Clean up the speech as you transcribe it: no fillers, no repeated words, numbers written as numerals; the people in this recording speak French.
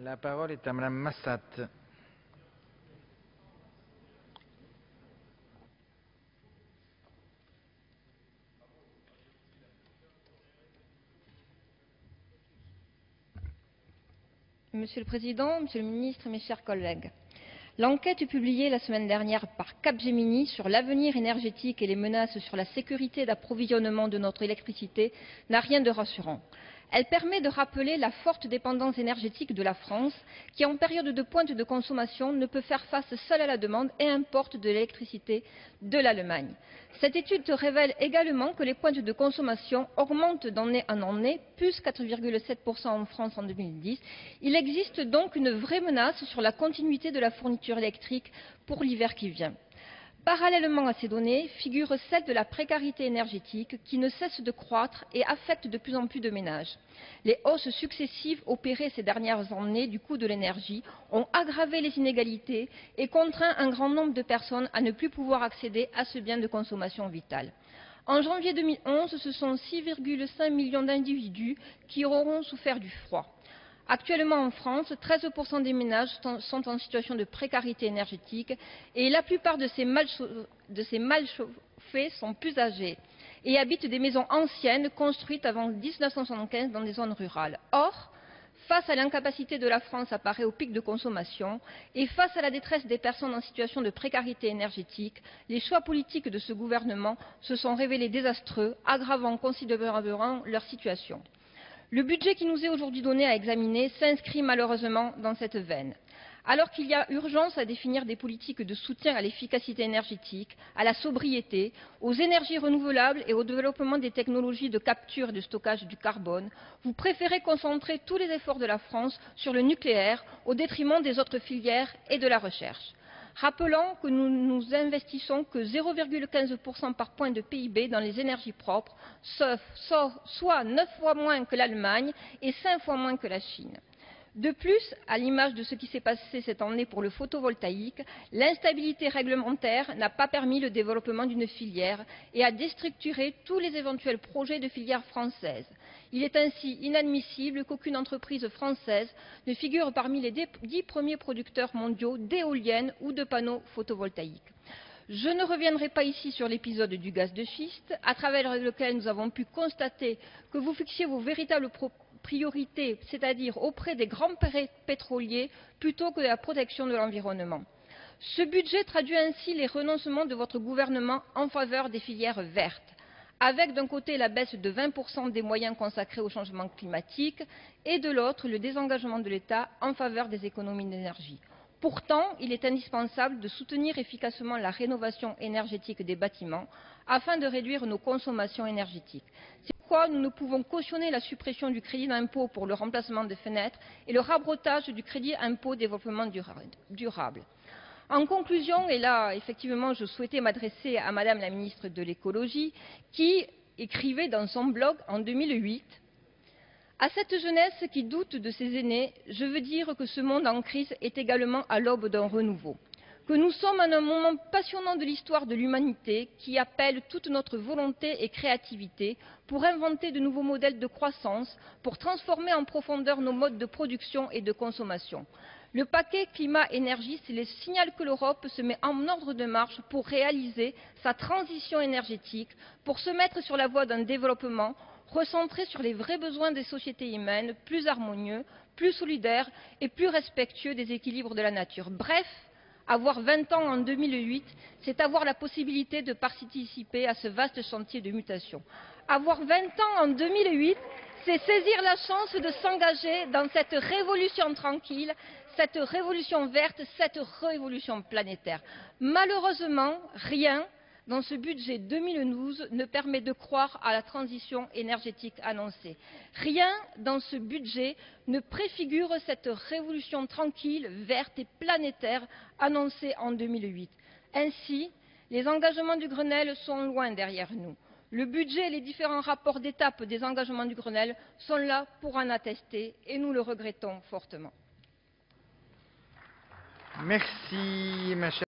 La parole est à Madame Massat. Monsieur le Président, Monsieur le Ministre, mes chers collègues, l'enquête publiée la semaine dernière par Capgemini sur l'avenir énergétique et les menaces sur la sécurité d'approvisionnement de notre électricité n'a rien de rassurant. Elle permet de rappeler la forte dépendance énergétique de la France, qui en période de pointe de consommation ne peut faire face seule à la demande et importe de l'électricité de l'Allemagne. Cette étude révèle également que les pointes de consommation augmentent d'année en année, plus 4,7% en France en 2010. Il existe donc une vraie menace sur la continuité de la fourniture électrique pour l'hiver qui vient. Parallèlement à ces données figure celle de la précarité énergétique qui ne cesse de croître et affecte de plus en plus de ménages. Les hausses successives opérées ces dernières années du coût de l'énergie ont aggravé les inégalités et contraint un grand nombre de personnes à ne plus pouvoir accéder à ce bien de consommation vitale. En janvier 2011, ce sont 6,5 millions d'individus qui auront souffert du froid. Actuellement en France, 13% des ménages sont en situation de précarité énergétique et la plupart de ces mal chauffés sont plus âgés et habitent des maisons anciennes construites avant 1975 dans des zones rurales. Or, face à l'incapacité de la France à parer au pic de consommation et face à la détresse des personnes en situation de précarité énergétique, les choix politiques de ce gouvernement se sont révélés désastreux, aggravant considérablement leur situation. Le budget qui nous est aujourd'hui donné à examiner s'inscrit malheureusement dans cette veine. Alors qu'il y a urgence à définir des politiques de soutien à l'efficacité énergétique, à la sobriété, aux énergies renouvelables et au développement des technologies de capture et de stockage du carbone, vous préférez concentrer tous les efforts de la France sur le nucléaire au détriment des autres filières et de la recherche. Rappelons que nous investissons que 0,15% par point de PIB dans les énergies propres, soit 9 fois moins que l'Allemagne et 5 fois moins que la Chine. De plus, à l'image de ce qui s'est passé cette année pour le photovoltaïque, l'instabilité réglementaire n'a pas permis le développement d'une filière et a déstructuré tous les éventuels projets de filière française. Il est ainsi inadmissible qu'aucune entreprise française ne figure parmi les 10 premiers producteurs mondiaux d'éoliennes ou de panneaux photovoltaïques. Je ne reviendrai pas ici sur l'épisode du gaz de schiste, à travers lequel nous avons pu constater que vous fixiez vos véritables priorités, c'est-à-dire auprès des grands pétroliers, plutôt que de la protection de l'environnement. Ce budget traduit ainsi les renoncements de votre gouvernement en faveur des filières vertes, avec d'un côté la baisse de 20% des moyens consacrés au changement climatique et de l'autre le désengagement de l'État en faveur des économies d'énergie. Pourtant, il est indispensable de soutenir efficacement la rénovation énergétique des bâtiments afin de réduire nos consommations énergétiques. C'est pourquoi nous ne pouvons cautionner la suppression du crédit d'impôt pour le remplacement des fenêtres et le rabotage du crédit impôt développement durable. En conclusion, et là, effectivement, je souhaitais m'adresser à Madame la ministre de l'Écologie, qui écrivait dans son blog en 2008 « À cette jeunesse qui doute de ses aînés, je veux dire que ce monde en crise est également à l'aube d'un renouveau, que nous sommes à un moment passionnant de l'histoire de l'humanité qui appelle toute notre volonté et créativité pour inventer de nouveaux modèles de croissance, pour transformer en profondeur nos modes de production et de consommation. Le paquet climat-énergie, c'est le signal que l'Europe se met en ordre de marche pour réaliser sa transition énergétique, pour se mettre sur la voie d'un développement recentré sur les vrais besoins des sociétés humaines, plus harmonieux, plus solidaires et plus respectueux des équilibres de la nature. Bref, avoir 20 ans en 2008, c'est avoir la possibilité de participer à ce vaste chantier de mutation. Avoir 20 ans en 2008, c'est saisir la chance de s'engager dans cette révolution tranquille, cette révolution verte, cette révolution planétaire. Malheureusement, rien dans ce budget 2012 ne permet de croire à la transition énergétique annoncée. Rien dans ce budget ne préfigure cette révolution tranquille, verte et planétaire annoncée en 2008. Ainsi, les engagements du Grenelle sont loin derrière nous. Le budget et les différents rapports d'étape des engagements du Grenelle sont là pour en attester et nous le regrettons fortement. Merci, ma chère